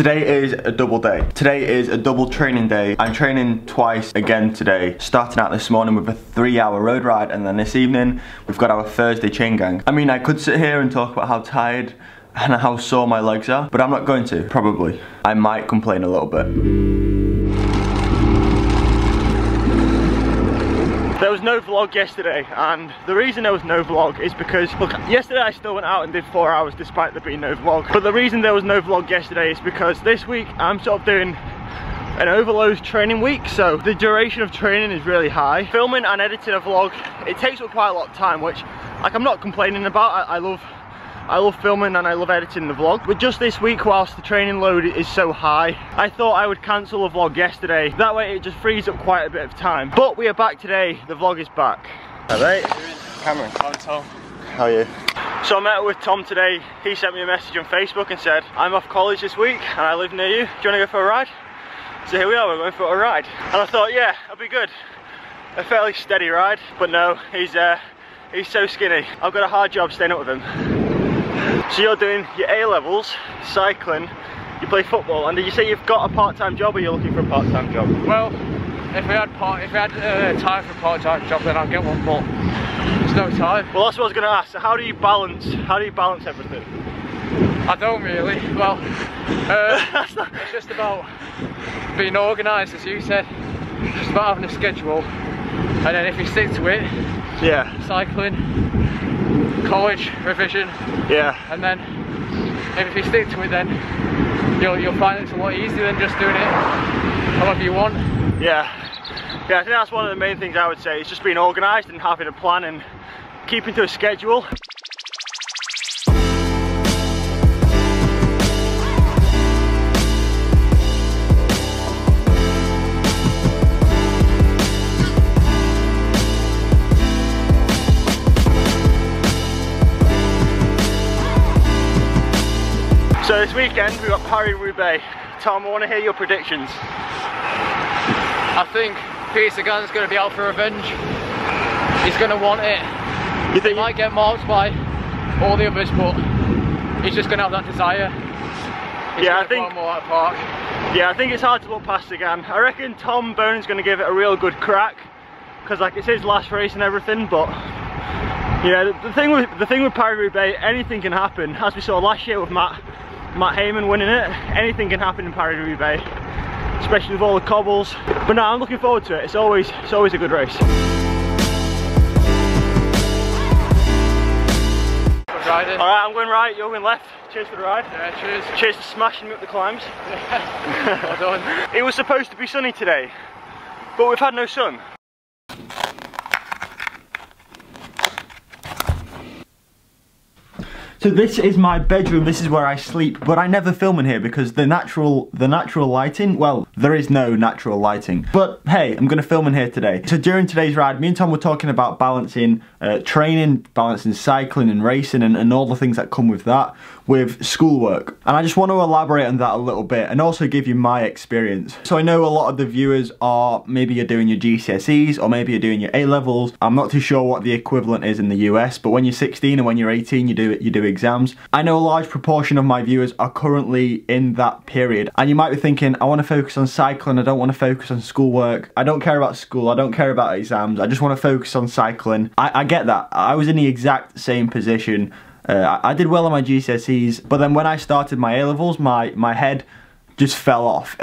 Today is a double day. Today is a double training day. I'm training twice again today, starting out this morning with a 3-hour road ride, and then this evening we've got our Thursday chain gang. I mean, I could sit here and talk about how tired and how sore my legs are, but I'm not going to, probably. I might complain a little bit. There was no vlog yesterday, and the reason there was no vlog is because, look, yesterday I still went out and did 4 hours despite there being no vlog. But the reason there was no vlog yesterday is because this week I'm sort of doing an overload training week, so the duration of training is really high. Filming and editing a vlog, it takes up quite a lot of time, which, like, I'm not complaining about. I love filming and I love editing the vlog, but just this week, whilst the training load is so high, I thought I would cancel a vlog yesterday. That way it just frees up quite a bit of time. But we are back today, the vlog is back. Hi mate. Cameron. Hi Tom. How are you? So I met with Tom today. He sent me a message on Facebook and said, I'm off college this week and I live near you. Do you want to go for a ride? So here we are, we're going for a ride. And I thought, yeah, that'll be good. A fairly steady ride, but no, he's so skinny. I've got a hard job staying up with him. So you're doing your A-levels, cycling, you play football, and did you say you've got a part-time job, or you're looking for a part-time job? Well, if we had time for a part-time job, then I'd get one, but there's no time. Well, that's what I was going to ask. So how do you balance everything? I don't really. Well, it's just about being organised, as you said. It's just about having a schedule, and then if you stick to it, yeah, cycling, college, revision, yeah, and then if you stick to it, then you'll find it's a lot easier than just doing it however you want. Yeah, I think that's one of the main things I would say. It's just being organised and having a plan and keeping to a schedule. So this weekend we've got Paris-Roubaix. Tom, I want to hear your predictions. I think Peter Sagan's going to be out for revenge. He's going to want it. You think he might get marked by all the others, but he's just going to have that desire. Yeah, I think more at park. Yeah, I think it's hard to look past Sagan. I reckon Tom Bone's going to give it a real good crack, because like it's his last race and everything. But yeah, the thing with Paris-Roubaix, anything can happen. As we saw last year with Matt Heyman winning it, anything can happen in Paris-Roubaix, especially with all the cobbles. But no, I'm looking forward to it. It's always a good race. Alright, I'm going right, you're going left. Cheers for the ride. Yeah, cheers. Cheers to smashing me up the climbs. Yeah. Well done. It was supposed to be sunny today, but we've had no sun. So this is my bedroom, this is where I sleep, but I never film in here because the natural lighting, well, there is no natural lighting. But hey, I'm gonna film in here today. So during today's ride, me and Tom were talking about balancing training, balancing cycling and racing and all the things that come with that, with schoolwork. And I just want to elaborate on that a little bit and also give you my experience. So I know a lot of the viewers are, maybe you're doing your GCSEs or maybe you're doing your A-levels. I'm not too sure what the equivalent is in the US, but when you're 16 and when you're 18, you do exams. I know a large proportion of my viewers are currently in that period, and you might be thinking, I want to focus on cycling, I don't want to focus on schoolwork, I don't care about school, I don't care about exams, I just want to focus on cycling. I get that. I was in the exact same position. I did well on my GCSEs, but then when I started my A-levels, my head just fell off.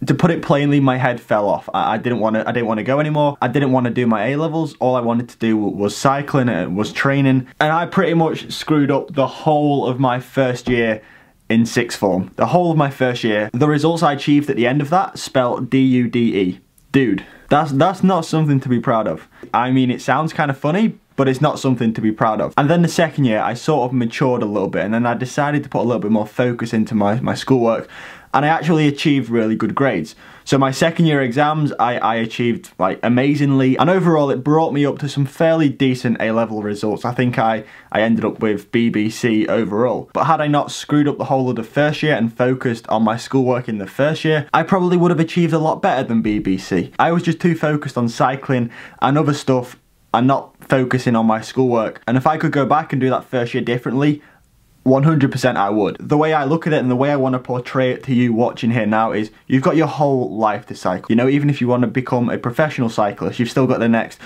To put it plainly, my head fell off. I didn't want to go anymore. I didn't want to do my A-levels. All I wanted to do was cycling and was training. And I pretty much screwed up the whole of my first year in sixth form. The whole of my first year. The results I achieved at the end of that spelled D-U-D-E. Dude, that's not something to be proud of. I mean, it sounds kind of funny, but it's not something to be proud of. And then the second year, I sort of matured a little bit, and then I decided to put a little bit more focus into my schoolwork, and I actually achieved really good grades. So my second year exams, I achieved like amazingly, and overall it brought me up to some fairly decent A-level results. I think I ended up with BBC overall. But had I not screwed up the whole of the first year and focused on my schoolwork in the first year, I probably would have achieved a lot better than BBC. I was just too focused on cycling and other stuff and not focusing on my schoolwork. And if I could go back and do that first year differently, 100% I would. The way I look at it and the way I want to portray it to you watching here now is you've got your whole life to cycle. You know, even if you want to become a professional cyclist, you've still got the next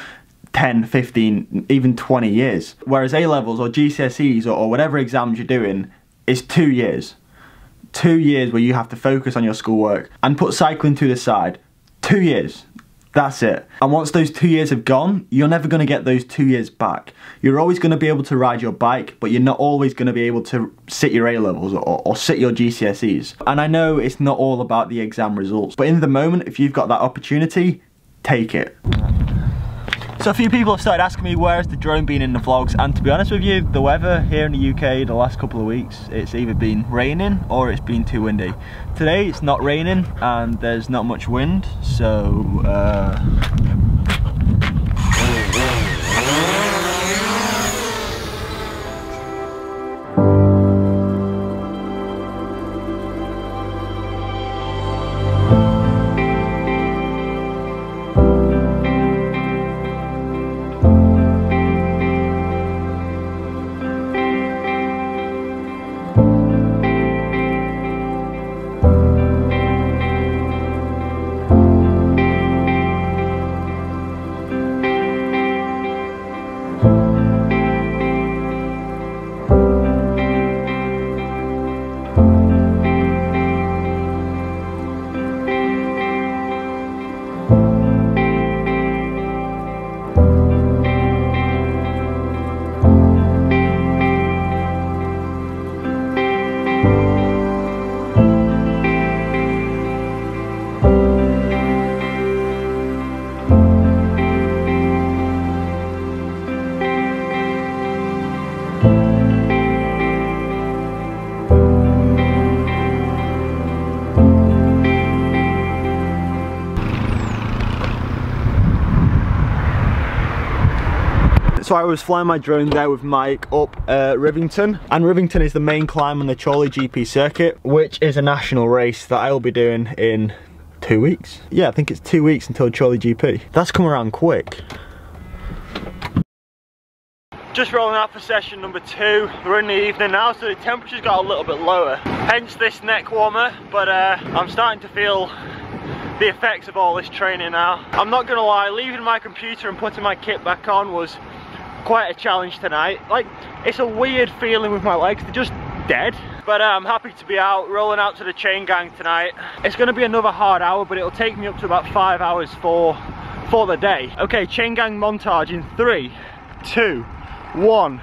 10, 15, even 20 years. Whereas A-levels or GCSEs or whatever exams you're doing is 2 years. 2 years where you have to focus on your schoolwork and put cycling to the side. 2 years. That's it. And once those 2 years have gone, you're never going to get those 2 years back. You're always going to be able to ride your bike, but you're not always going to be able to sit your A-levels or sit your GCSEs. And I know it's not all about the exam results, but in the moment, if you've got that opportunity, take it. So a few people have started asking me where's the drone been in the vlogs, and to be honest with you, the weather here in the UK the last couple of weeks, it's either been raining or it's been too windy. Today it's not raining and there's not much wind, so So I was flying my drone there with Mike up Rivington, and Rivington is the main climb on the Chorley GP circuit, which is a national race that I will be doing in 2 weeks. Yeah, I think it's 2 weeks until Chorley GP. That's come around quick. Just rolling out for session number 2. We're in the evening now, so the temperature's got a little bit lower. Hence this neck warmer, but I'm starting to feel the effects of all this training now. I'm not gonna lie, leaving my computer and putting my kit back on was quite a challenge tonight. Like, it's a weird feeling with my legs, they're just dead. But I'm happy to be out, rolling out to the chain gang tonight. It's gonna be another hard hour, but it'll take me up to about 5 hours for the day. Okay, chain gang montage in 3, 2, 1.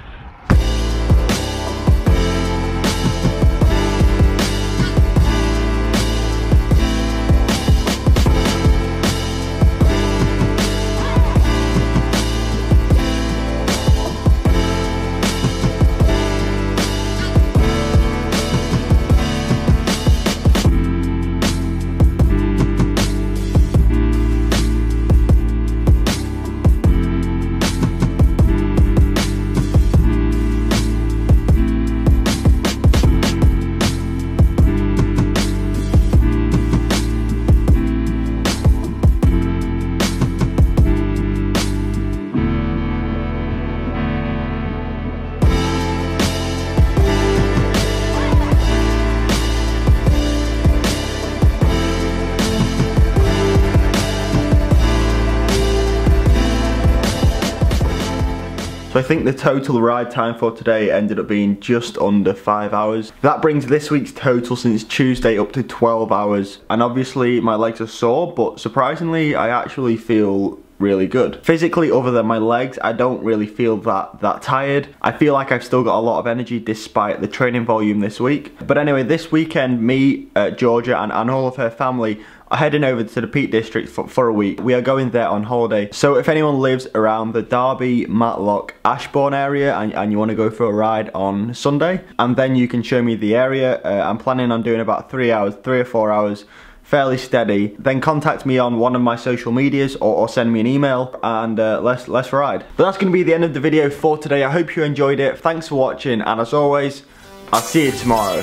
So I think the total ride time for today ended up being just under 5 hours. That brings this week's total since Tuesday up to 12 hours. And obviously my legs are sore, but surprisingly I actually feel really good. Physically, other than my legs, I don't really feel that tired. I feel like I've still got a lot of energy despite the training volume this week. But anyway, this weekend, me, Jorja and all of her family are heading over to the Peak District for a week. We are going there on holiday. So if anyone lives around the Derby, Matlock, Ashbourne area and you want to go for a ride on Sunday, and then you can show me the area. I'm planning on doing about 3 hours, 3 or 4 hours, fairly steady. Then contact me on one of my social medias or send me an email and let's ride. But that's going to be the end of the video for today. I hope you enjoyed it. Thanks for watching, and as always, I'll see you tomorrow.